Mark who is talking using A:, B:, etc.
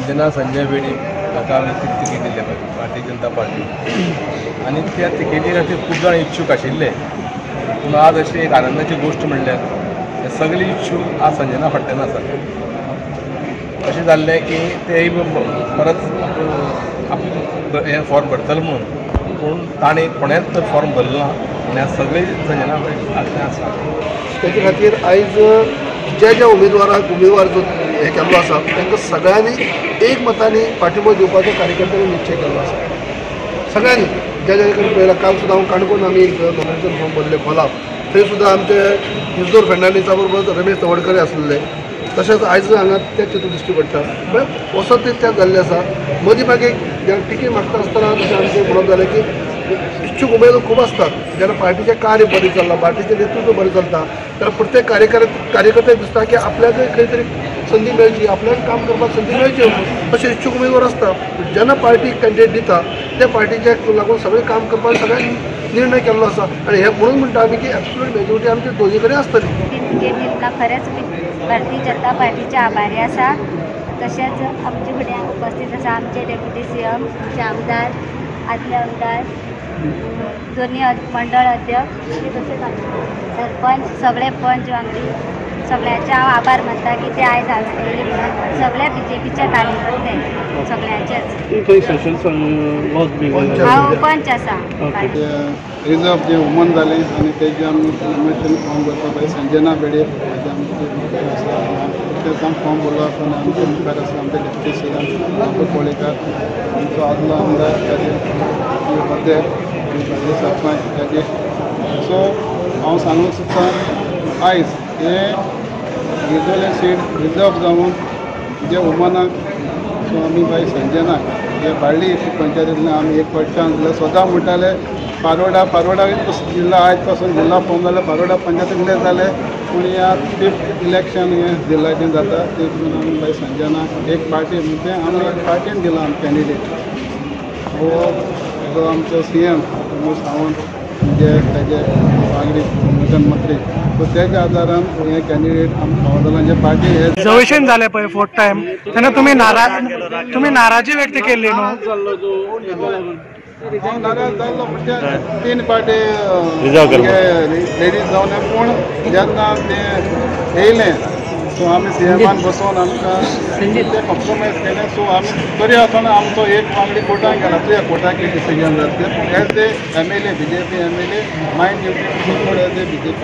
A: संजना संजय बेडी ताका तिकेट दिल्ले भारतीय जनता पार्टी आणि त्या तिकेटी खातीर खूब जाण इच्छूक आशिल्ले पूण आज अशी एक आनंदाची गोष्ट म्हणल्यार हे सगळे इच्छूक आज संजना फाटल्यान आसात। अशें जाल्लें की ते परत हे फॉर्म भरतले म्हणून पूण ताणें कोणेच तर फॉर्म भरलो ना आनी आज सगळे संजना फाटल्यान आसात।
B: त्याच्या खातीर आयज ज्या उमेदवार जो हे केल्लो आसा तांकां सगळ्यांनी एक मतांनी पाठिंबो दिवपाचो कार्यकर्त्यांनी निश्चय केल्लो आसा। सगळ्यांनी ज्या कडेन पळयलां काल सुद्दां हांव काणकोण आमी एक नॉमिनेशन फॉर्म भरले खोलाप थंय सुद्दां आमचे युजोर फेर्नांडीसा बरोबर रमेश तवडकर आसलेले तशेंच आयज हांगा तेच चित्र दिश्टी पडटा वसत तेच जाल्लें आसा। मदीं मागीर टिकेट मागता आसतना जशें आमचें म्हणप जालें की इच्छूक उमेदवार खूब आसतात जेन्ना पार्टीचें कार्य बरें चल्लां पार्टीचें नेतृत्व बरें चलता तेन्ना प्रत्येक कार्यकर्त्याक दिसता की आपल्याक खंय तरी संदी मेळची आपल्याक काम करपाक संदी मेळची अशे इच्छूक उमेदवार आसता। जेन्ना पार्टी कॅन्डिडेट दिता त्या पार्टीच्या लागून सगळें काम करपाक सगळ्यांनी निर्णय केल्लो आसा आनी हे म्हणून म्हणटा आमी की एब्सोल्यूट मेजॉरिटी आमची दोनी कडेन आसतली।
C: तिकेट दितना खरेंच भारतीय जनता पार्टीचे आभारी आसा। तशेंच आमचे फुड्यान उपस्थित आसा आमचे डेप्युटी सीएम आमदार आदले आमदार दोन्ही मंडळ अध्यक्ष तसेच सरपंच सगळे पंच वांगडी सगळ्यांचे हांव आभार मानता की ते आयज हाडले म्हणून सगळे बीजेपीचे कार्यकर्ते सगळ्यांचेच हांव पंच आसा।
D: रिजर्व जे वुमन जालें आनी तेजे आमी फॉर्म भरपा पळय संजना बेडे तेका फॉर्म भरलो आसतना आमचे मुखार आसा आमचे डेप्युटी सीएम डॉक्टर कोळेकर आमचो आदलो आमदार ताजे सरपंच ताजे सो हांव सांगूंक सोदतां आयज हे गिजोले सीट रिजर्व जावन जे वुमनाक सो आमी बाय संजनाक हे बाळ्ळी पंचायतींतल्यान आमी एक फावट चान्स दिलो सदां म्हणटाले पारोडा जिल्हा आयज पासून जिल्हा फॉर्म जाले पारोडा पंचायतींतले जाले पूण ह्या 5th इलेक्शन हे जिल्ह्याचें जाता तेतून आमी बाय संजनाक एक पार्टी म्हणजे आमी एक पार्टीन दिला आमी कॅन्डिडेट जो आमचो सीएम प्रमोद सावंत जे ताजे वांगडी मुख्यमंत्री सो तेच्या आदारान हे कॅन्डिडेट आमच्या पार्टी हे
E: रिजर्वेशन झाले पळय 4th टायम तेन्ना तुम्ही नाराजी व्यक्त केल्ली न्हू?
D: नाराज जाल्लो म्हणजे 3 पार्टी लेडीज जावन पूण जेन्ना ते येयले सो आमी सीएमान बसोवन आमकां ते कॉम्प्रोमायज केलें सो आमी बरी आसतना आमचो एक वांगडी कोर्टाक गेला तुज्या कोर्टाक डिसिजन जाता पूण as a MLA BJP MLA my duty as a BJP